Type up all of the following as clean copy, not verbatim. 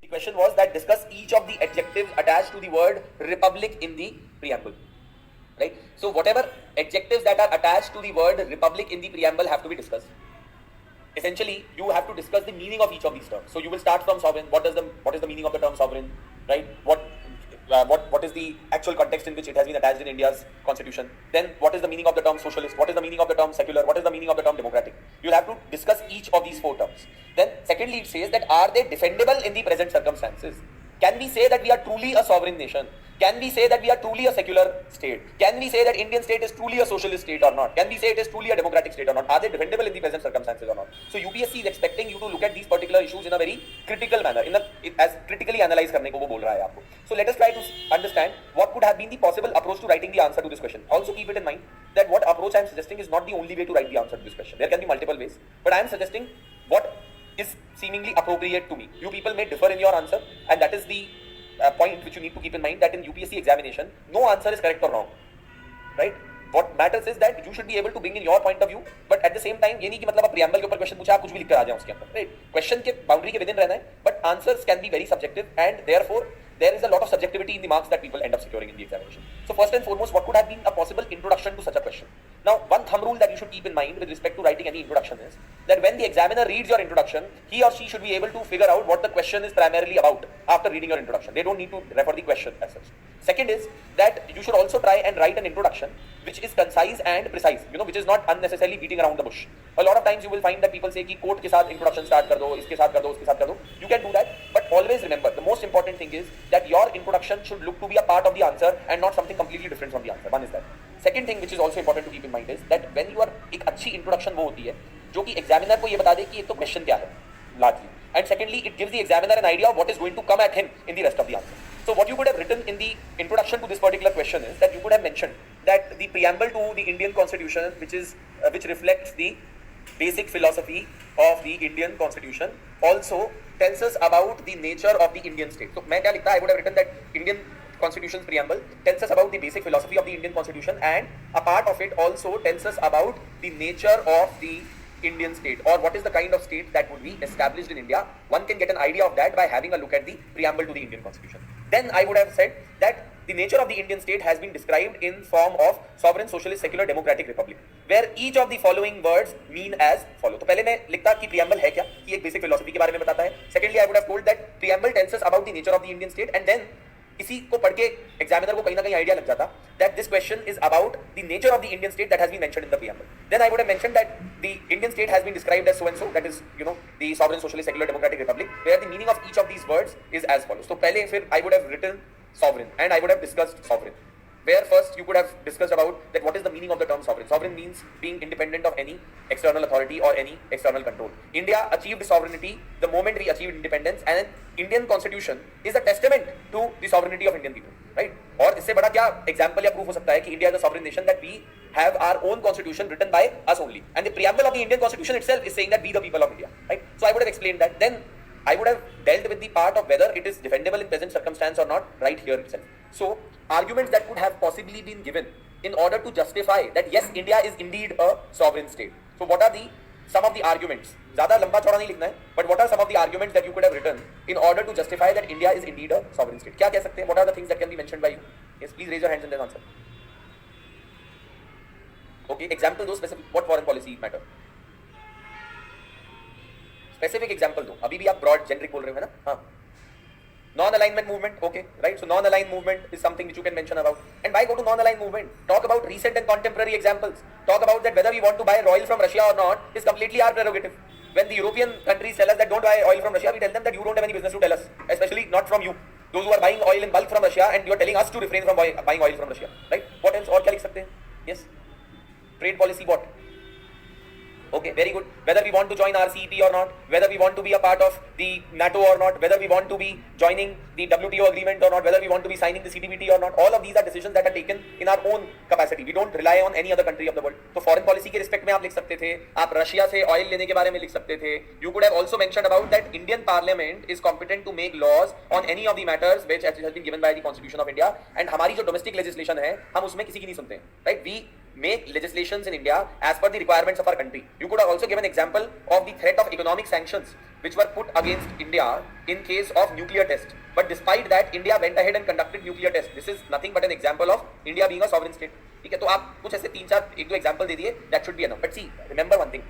The question was that discuss each of the adjectives attached to the word republic in the preamble. Right? So whatever adjectives that are attached to the word republic in the preamble have to be discussed. Essentially, you have to discuss the meaning of each of these terms. So you will start from sovereign. What is the meaning of the term sovereign? Right? What is the actual context in which it has been attached in India's constitution? Then what is the meaning of the term socialist? What is the meaning of the term secular? What is the meaning of the term democratic? You will have to discuss each of these four terms. Then secondly, it says that are they defendable in the present circumstances? Can we say that we are truly a sovereign nation? Can we say that we are truly a secular state? Can we say that Indian state is truly a socialist state or not? Can we say it is truly a democratic state or not? Are they defendable in the present circumstances or not? So UPSC is expecting you to look at these particular issues in a very critical manner, as critically analyze करने को वो बोल रहा है आपको. So let us try to understand what could have been the possible approach to writing the answer to this question. Also keep it in mind that what approach I am suggesting is not the only way to write the answer to this question. There can be multiple ways, but I am suggesting what is seemingly appropriate to me. You people may differ in your answer, and that is the point which you need to keep in mind, that in UPSC examination, no answer is correct or wrong, right? What matters is that you should be able to bring in your point of view, but at the same time ये नहीं कि मतलब आप preamble के ऊपर question पूछा आप कुछ भी लिख कर आ जाओ उसके अंदर, right? Question के boundary के within रहना है, but answers can be very subjective, and therefore there is a lot of subjectivity in the marks that people end up securing in the examination. So first and foremost, what could have been a possible introduction to such a question? Now, one thumb rule that you should keep in mind with respect to writing any introduction is that when the examiner reads your introduction, he or she should be able to figure out what the question is primarily about after reading your introduction. They don't need to refer the question as such. Second is that you should also try and write an introduction which is concise and precise, which is not unnecessarily beating around the bush. A lot of times you will find that people say कि quote के साथ introduction start कर दो, इसके साथ कर दो, उसके साथ कर दो. You can do that, but always remember the most important thing is that your introduction should look to be a part of the answer and not something completely different from the answer. One is that. Second thing which is also important to keep in mind is that when you are एक अच्छी introduction वो होती है जो कि examiner को ये बता दे कि एक तो question क्या है largely, and secondly it gives the examiner an idea of what is going to come at him in the rest of the answer. So what you could have written in the introduction to this particular question is that you could have mentioned that the preamble to the Indian Constitution, which reflects the basic philosophy of the Indian Constitution, also tells us about the nature of the Indian state. So मैं क्या लिखता? I would have written that Indian Constitution's preamble tells us about the basic philosophy of the Indian Constitution, and a part of it also tells us about the nature of the Indian state, or what is the kind of state that would be established in India. One can get an idea of that by having a look at the preamble to the Indian Constitution. Then I would have said that the nature of the Indian state has been described in form of sovereign, socialist, secular, democratic republic, where each of the following words mean as follow. तो पहले मैं लिखता कि preamble है क्या, कि एक basic philosophy के बारे में बताता है. Secondly, I would have told that preamble tells us about the nature of the Indian state, and then इसी को पढ़ के एग्जामिनर को कहीं ना कहीं आइडिया लग जाता that this question is about the nature of the Indian state that has been mentioned in the preamble. Then I would have mentioned that the Indian state has been described as so and so, that is the sovereign, socialist, secular, democratic republic, where the meaning of each of these words is as follows. So पहले फिर I would have written sovereign, and I would have discussed sovereign, where first you could have discussed about that what is the meaning of the term sovereign. Sovereign means being independent of any external authority or any external control. India achieved sovereignty the moment we achieved independence, and Indian Constitution is a testament to the sovereignty of Indian people, right? और इससे बड़ा क्या example या proof हो सकता है कि India is a sovereign nation, that we have our own constitution written by us only, and the preamble of the Indian Constitution itself is saying that we the people of India, right? So I would have explained that. Then I would have dealt with the part of whether it is defendable in present circumstance or not right here itself. So arguments that could have possibly been given in order to justify that yes, India is indeed a sovereign state. So what are some of the arguments? ज़्यादा लंबा चौड़ा नहीं लिखना है, but what are some of the arguments that you could have written in order to justify that India is indeed a sovereign state? क्या कह सकते हैं? What are the things that can be mentioned by you? Yes, please raise your hands and then answer. Okay, example दो specific. What foreign policy matter? Specific example दो. अभी भी आप broad generic बोल रहे हो है ना? हाँ. Non-alignment movement, okay, right? So non-aligned movement is something which you can mention about. And why go to non-aligned movement? Talk about recent and contemporary examples. Talk about that whether we want to buy oil from Russia or not is completely our prerogative. When the European countries tell us that don't buy oil from Russia, we tell them that you don't have any business to tell us, especially not from you. Those who are buying oil in bulk from Russia, and you are telling us to refrain from buying oil from Russia, right? What else? और क्या लिख सकते हैं? Yes. Trade policy what? Okay, very good. Whether we want to join RCEP or not, whether we want to be a part of the NATO or not, whether we want to be joining the WTO agreement or not, whether we want to be signing the CTBT or not, all of these are decisions that are taken in our own capacity. We don't rely on any other country of the world. So foreign policy के respect में आप लिख सकते थे, आप Russia से oil लेने के बारे में लिख सकते थे. You could have also mentioned about that Indian Parliament is competent to make laws on any of the matters which has been given by the Constitution of India, and हमारी जो domestic legislation है, हम उसमें किसी की नहीं सुनते हैं, right? We make legislations in India as per the requirements of our country. You could have also given example of the threat of economic sanctions which were put against India in case of nuclear test. But despite that, India went ahead and conducted nuclear test. This is nothing but an example of India being a sovereign state. ठीक है, तो आप कुछ ऐसे 3-4 एक दो example दे दिए, that should be enough. But see, remember one thing,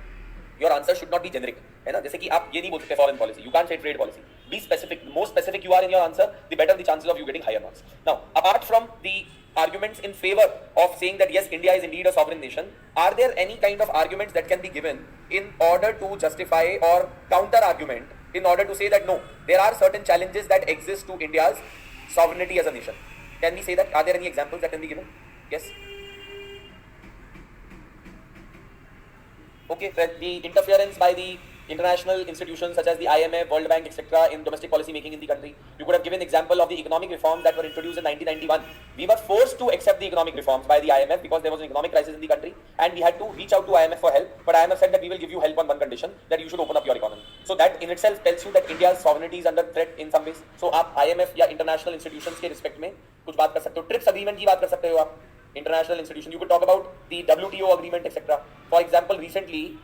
your answer should not be generic, है ना? जैसे कि आप ये नहीं बोल सकते foreign policy, you can't say trade policy. Be specific. The more specific you are in your answer, the better the chances of you getting higher marks. Now, apart from the arguments in favor of saying that yes, India is indeed a sovereign nation, are there any kind of arguments that can be given in order to justify or counter argument in order to say that no, there are certain challenges that exist to India's sovereignty as a nation? Can we say that? Are there any examples that can be given? Yes. Okay, the interference by the international institutions such as the IMF, World Bank, etc. in domestic policy making in the country. You could have given example of the economic reforms that were introduced in 1991. We were forced to accept the economic reforms by the IMF because there was an economic crisis in the country and we had to reach out to IMF for help. But IMF said that we will give you help on one condition, that you should open up your economy. So that in itself tells you that India's sovereignty is under threat in some ways. So आप IMF या international institutions के respect में कुछ बात कर सकते हो. TRIPS agreement की बात कर सकते हो आप. International institution. You could talk about the WTO agreement, etc. For example, recently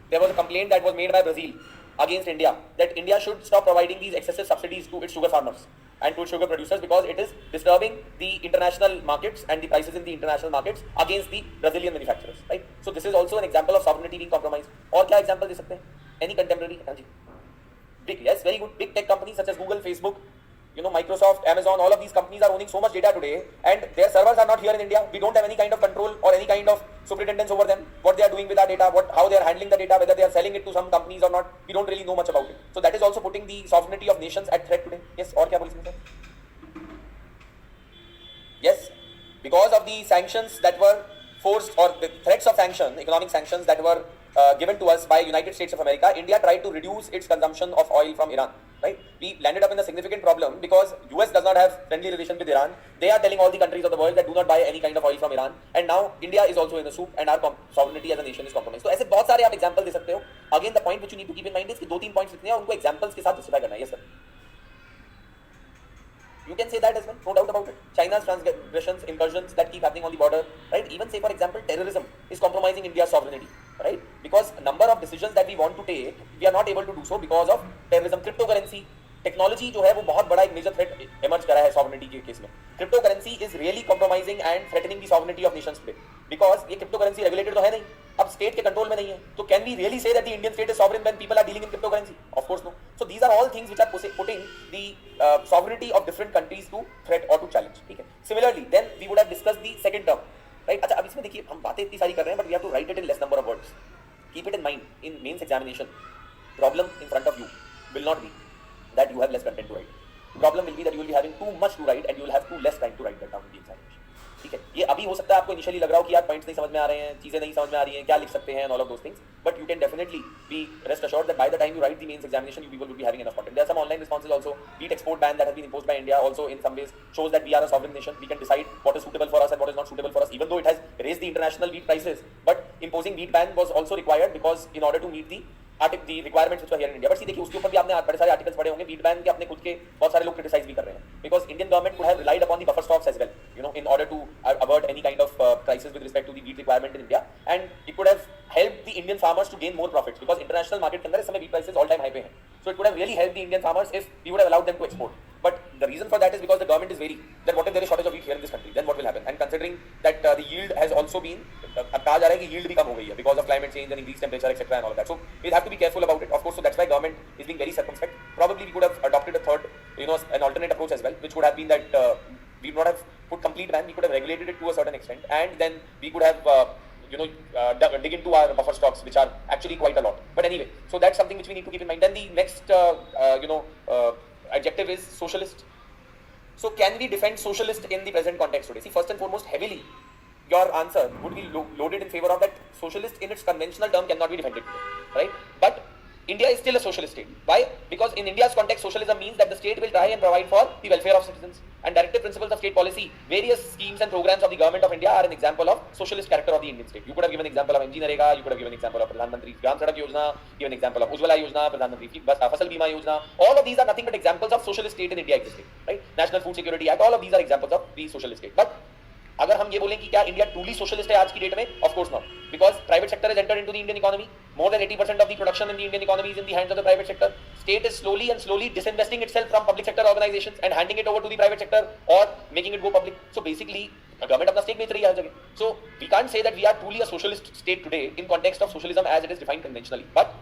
there was a complaint that was made by Brazil against India that India should stop providing these excessive subsidies to its sugar farmers and to its sugar producers because it is disturbing the international markets and the prices in the international markets against the Brazilian manufacturers, right? So this is also an example of sovereignty being compromised. और क्या example दे सकते हैं? Any contemporary? हाँ जी. Big, yes, very good. Big tech companies such as Google, Facebook, you know, Microsoft, Amazon, all of these companies are owning so much data today and their servers are not here in India. We don't have any kind of control or any kind of superintendence over them, what they are doing with our data, how they are handling the data, whether they are selling it to some companies or not. We don't really know much about it. So that is also putting the sovereignty of nations at threat today. Yes, और क्या बोल सकते हैं? Yes, because of the sanctions that were forced or the threats of sanction, economic sanctions that were given to us by United States of America, India tried to reduce its consumption of oil from Iran. Right? We landed up in a significant problem because US does not have friendly relations with Iran. They are telling all the countries of the world that do not buy any kind of oil from Iran. And now India is also in the soup and our sovereignty as a nation is compromised. So ऐसे बहुत सारे आप example दे सकते हो. Again, the point which you need to keep in mind is कि 2-3 points लिखने हैं और उनको examples के साथ justify करना है. Yes sir. You can say that as well, no doubt about it. China's transgressions, incursions that keep happening on the border, right? Even say for example, terrorism is compromising India's sovereignty, right? Because number of decisions that we want to take, we are not able to do so because of terrorism. Cryptocurrency, technology जो है वो बहुत बड़ा एक major threat emerge करा है sovereignty के case में. Crypto currency is really compromising and threatening the sovereignty of Nations today because ये क्रिप्टो करेंसी रेगुलेटेड तो है नहीं, अब स्टेट के कंट्रोल में नहीं है. तो can we really say that the Indian state is sovereign when people are dealing in crypto currency? Of course no. So these are all things which are putting the sovereignty of different countries to threat और to challenge. ठीक है. Similarly then we would have discussed the second term, right? अच्छा, अब इसमें देखिए हम बातें इतनी सारी कर रहे हैं but we have to write it in less number of words. Keep it in mind in mains examination. Problem in front of you will not be that you have less content to write. Problem will be that you will be having too much to write and you will have too less time to write that down in the examination. ठीक है. ये अभी हो सकता है आपको initially लग रहा हो कि यार पॉइंट्स नहीं समझ में आ रहे हैं, चीजें नहीं समझ में आ रही हैं, क्या लिख सकते हैं and all of those things, but you can definitely be rest assured that by the time you write the mains examination you people will be having enough content. There are some online responses also. Wheat export ban that has been imposed by India also in some ways shows that we are a sovereign nation. We can decide what is suitable for us and what is not suitable for us, even though it has raised the international wheat prices. But imposing wheat ban was also required because in order to meet the requirements which were here in India. But see देखिए उसके ऊपर भी आपने बड़े सारे articles पढ़े होंगे. Wheat ban के अपने खुद के बहुत सारे लोग क्रिटिसाइज भी कर रहे हैं because Indian government could have relied upon the buffer stocks as well, you know, in order to avert any kind of crisis with respect to the wheat requirement in India, and it could have helped the Indian farmers to gain more profits because international market के अंदर इस समय wheat prices all time high पे हैं. So it could have really helped the Indian farmers if we would have allowed them to export. But the reason for that is because the government is wary that what if there is shortage of wheat here in this country, then what will happen? And considering that the yield has also been कहा जा रहा है कि yield भी कम हो गई है because of climate change and increased temperature etc. and all of that. So we'll have to be careful about it. Of course, so that's why government is being very circumspect. Probably we could have adopted a third, you know, an alternate approach as well, which would have been that we would not have put complete ban. We could have regulated it to a certain extent, and then we could have dig into our buffer stocks, which are actually quite a lot. But anyway, so that's something which we need to keep in mind. Then the next adjective is socialist. So can we defend socialist in the present context today? See, first and foremost, heavily your answer would be loaded in favor of that socialist in its conventional term cannot be defended today, right? But India is still a socialist state. Why? Because in India's context, socialism means that the state will try and provide for the welfare of citizens. And directive principles of state policy, various schemes and programs of the government of India are an example of socialist character of the Indian state. You could have given example of MG Narega, you could have given example of Pradhan Mantri Gram Sadak Yojana, given example of Ujjwala Yojana, Pradhan Mantri Fasal Bima Yojana. All of these are nothing but examples of socialist state in India existing, right? National Food Security Act, all of these are examples of the socialist state. But अगर हम ये बोलें कि क्या India truly socialist है आज की date में, of course not, because private sector is entered into the Indian economy. More than 80% of the production in the Indian economy is in the hands of the private sector. State is slowly disinvesting itself from public sector organizations and handing it over to the private sector or making it go public. So basically, government अपना stake बेच रही है हर जगह. So we can't say that we are truly a socialist state today in context of socialism as it is defined conventionally. But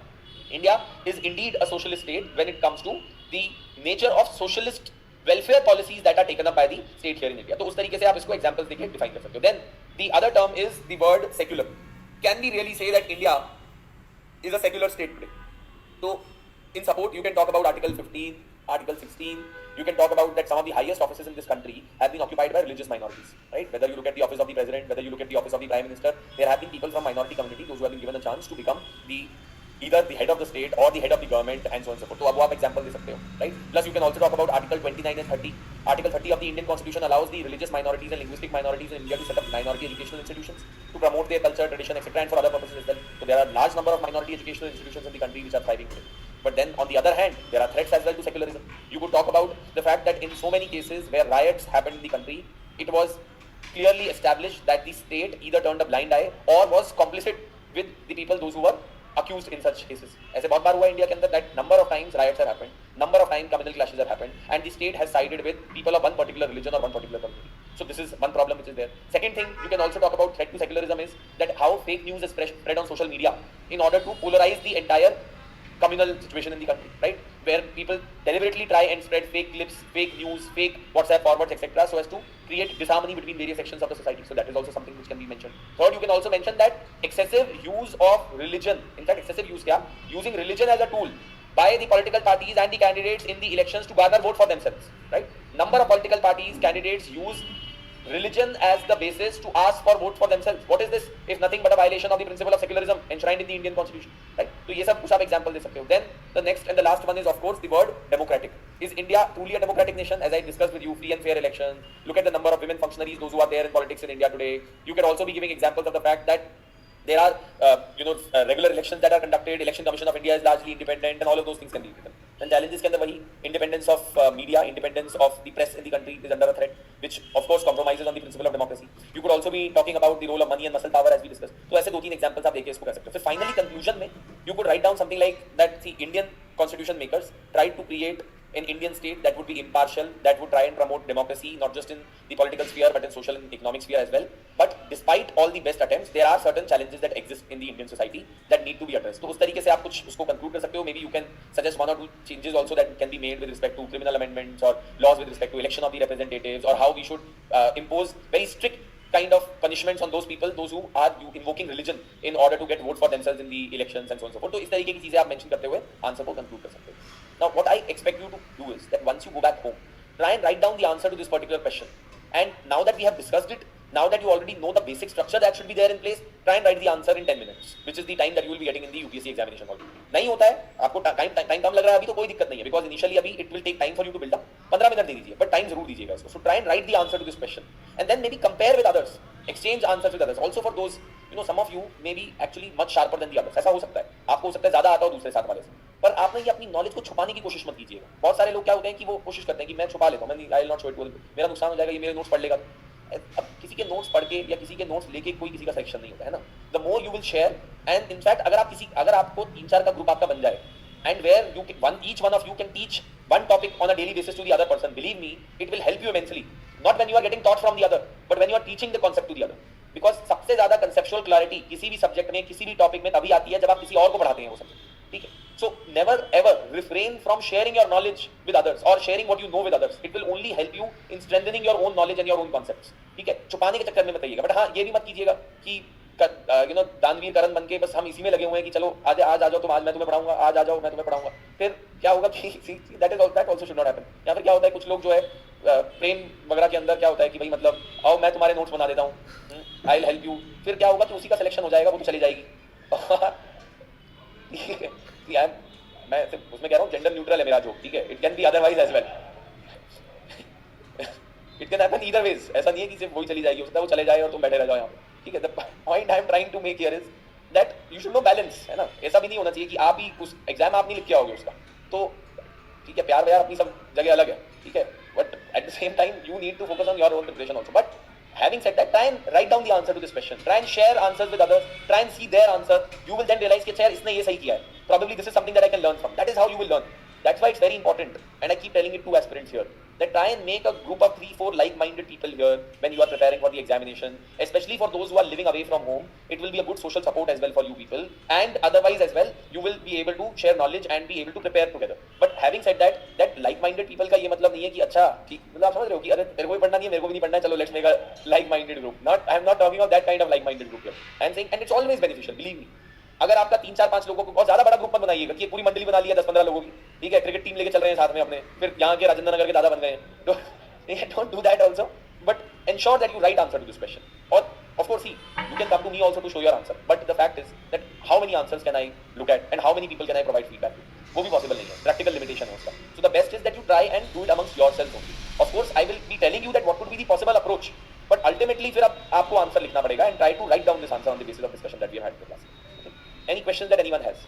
India is indeed a socialist state when it comes to the nature of socialist welfare policies that are taken up by the state here in India. तो उस तरीके से आप इसको examples देके define कर सकते हो. Then the other term is the word secular. Can we really say that India is a secular state today? So in support, you can talk about Article 15, Article 16. You can talk about that some of the highest offices in this country have been occupied by religious minorities, right? Whether you look at the office of the president, whether you look at the office of the prime minister, there have been people from minority community, those who have been given a chance to become either the head of the state or the head of the government and so on and so forth. तो अब आप example दे सकते हो, right? Plus you can also talk about Article 29 and 30. Article 30 of the Indian Constitution allows the religious minorities and linguistic minorities in India to set up minority educational institutions to promote their culture, tradition, etc. and for other purposes as well. So there are large number of minority educational institutions in the country which are thriving today. But then on the other hand, there are threats as well to secularism. You could talk about the fact that in so many cases where riots happened in the country, it was clearly established that the state either turned a blind eye or was complicit with the people, those who were accused in such cases. ऐसे बहुत बार हुआ India के अंदर that number of times riots have happened, number of times communal clashes have happened, and the state has sided with people of one particular religion or one particular community. So this is one problem which is there. Second thing, you can also talk about threat to secularism is that how fake news is spread on social media in order to polarize the entire communal situation in the country, right? Where people deliberately try and spread fake clips, fake news, fake WhatsApp forwards, etc. so as to create disharmony between various sections of the society. So that is also something which can be mentioned. Third, you can also mention that excessive use of religion, in fact excessive use kya? Using religion as a tool by the political parties and the candidates in the elections to garner vote for themselves, right? Number of political parties, candidates use religion as the basis to ask for vote for themselves. What is this if nothing but a violation of the principle of secularism enshrined in the Indian Constitution, right? So ये सब कुछ आप example दे सकते हो. Then the next and the last one is of course the word democratic. Is India truly a democratic nation? As I discussed with you, free and fair elections. Look at the number of women functionaries, those who are there in politics in India today. You can also be giving examples of the fact that there are regular elections that are conducted. Election Commission of India is largely independent, and all of those things can be written. And challenges के अंदर वही independence of media, independence of the press in the country is under a threat, which of course compromises on the principle of democracy. You could also be talking about the role of money and muscle power as we discussed. तो ऐसे दो तीन examples आप देखिए इसको कर सकते हो. फिर finally conclusion में you could write down something like that the Indian constitution makers tried to create an Indian state that would be impartial, that would try and promote democracy not just in the political sphere but in social and economic sphere as well. But despite all the best attempts, there are certain challenges that exist in the Indian society that need to be addressed. तो उस तरीके से आप कुछ उसको conclude कर सकते हो. Maybe you can suggest one or two changes also that can be made with respect to criminal amendments or laws with respect to election of the representatives, or how we should impose very strict kind of punishments on those people, those who are invoking religion in order to get vote for themselves in the elections and so on and so forth. तो इस तरीके की चीजें आप mention करते हुए answer को conclude कर सकते हो. Now what I expect you to do is that once you go back home, try and write down the answer to this particular question. And now that we have discussed it, now that you already know the basic structure that should be there in place, try and write the answer in 10 minutes, which is the time that you will be getting in the UPSC examination hall. नहीं होता है, आपको time कम लग रहा है अभी तो कोई दिक्कत नहीं है, because initially अभी it will take time for you to build up. 15 minute दे दीजिए, but time जरूर दीजिएगा इसको. So try and write the answer to this question, and then maybe compare with others, exchange answers with others. Also for those, some of you may be actually much sharper than the others. ऐसा हो सकता है, आपको हो सकता है ज्यादा आता हो दूसरे साथ वाले से, पर आपने ये अपनी नॉलेज को छुपाने की कोशिश मत कीजिएगा. बहुत सारे लोग क्या होते हैं कि वो कोशिश करते हैं कि मैं छुपा लेता हूँ, मैं I will not show it, मेरा नुकसान हो जाएगा, ये मेरे नोट्स पढ़ लेगा. अब किसी के नोट्स पढ़ के या किसी के नोट्स लेके कोई किसी का सिलेक्शन नहीं होता है ना. The more you will share, and in fact अगर आपको 3-4 का ग्रुप आपका बन जाए, and where each one of you can teach one topic on a daily basis to the other person, believe me, it will help you immensely. Not when you are getting taught from the other, but when you are teaching the concept to the other. Because सबसे ज्यादा conceptual clarity किसी भी subject में, किसी भी topic में तभी आती है जब आप किसी और को पढ़ाते हैं वो सब्जेक्ट. ठीक है. So never ever refrain from sharing your knowledge with others or sharing what you know with others. It will only help you in strengthening your own knowledge and your own concepts. ठीक है. छुपाने के चक्कर में मत आइएगा. But हाँ ये भी मत कीजिएगा कि दानवीर करण बन के बस हम इसी में लगे हुए हैं कि चलो आज आ जाओ तुम, आज मैं तुम्हें पढ़ाऊंगा, आज आ जाओ मैं तुम्हें पढ़ाऊंगा. फिर क्या होगा कि that also should not happen. या फिर क्या होता है, कुछ लोग जो है प्रेम वगैरह के अंदर क्या होता है कि भाई मतलब आओ मैं तुम्हारे नोट्स बना देता हूँ, आई विल हेल्प यू. फिर क्या होगा कि उसी का सिलेक्शन हो जाएगा, वो तो चली जाएगी. मैं उसमें कह रहा हूँ जेंडर न्यूट्रल है मेरा जोक. ठीक है. It can be otherwise as well. It can happen either ways. ऐसा नहीं है कि सिर्फ वही चली जाएगी, हो सकता है वो चले जाए और तुम बैठे रह जाओ यहाँ पे. ठीक है. The point I am trying to make here is that you should know balance, है ना. ऐसा भी नहीं होना चाहिए कि आप ही उस एग्जाम आप नहीं लिख के आओगे उसका. तो ठीक है, प्यार व्यार अपनी सब जगह अलग है. ठीक है. But at the same time you need to focus on your own preparation also. But Having said that, try and write down the answer to this question. Try and share answers with others. Try and see their answer. You will then realize that इसने ये सही किया है. Probably this is something that I can learn from. That is how you will learn. That's why it's very important. And I keep telling it to aspirants here. That try and make a group of 3-4 like-minded people here when you are preparing for the examination. Especially for those who are living away from home. It will be a good social support as well for you people. And otherwise as well, you will be able to share knowledge and be able to prepare together. But having said that, that like-minded people का ये मतलब नहीं है कि अच्छा ठीक मतलब आप समझ रहे हो कि अरे तेरे को भी पढ़ना नहीं है मेरे को भी नहीं पढ़ना है चलो let's make a like-minded group. I am not talking of that kind of like-minded group here. I am saying and it's always beneficial. Believe me. अगर आपका 3-4-5 लोगों को बहुत ज्यादा बड़ा ग्रुप मत बनाइएगा कि पूरी मंडली बना लिया 10-15 लोगों की ठीक है क्रिकेट टीम लेके चल रहे हैं साथ में अपने फिर यहाँ के राजेंद्र नगर के दादा बन गए तो don't do that also but ensure that you write answer to this question और of course see you can come to me also to show your answer but the fact is that how many answers can I look at and how many people can I provide feedback to वो भी possible नहीं है practical limitation है उसका so the best is that you try and do it amongst yourself only of course I will be telling you that what would be the possible approach but ultimately फिर आपको answer लिखना पड़ेगा and try to write down this answer on the basis of discussion that we have had in class. Any questions that anyone has?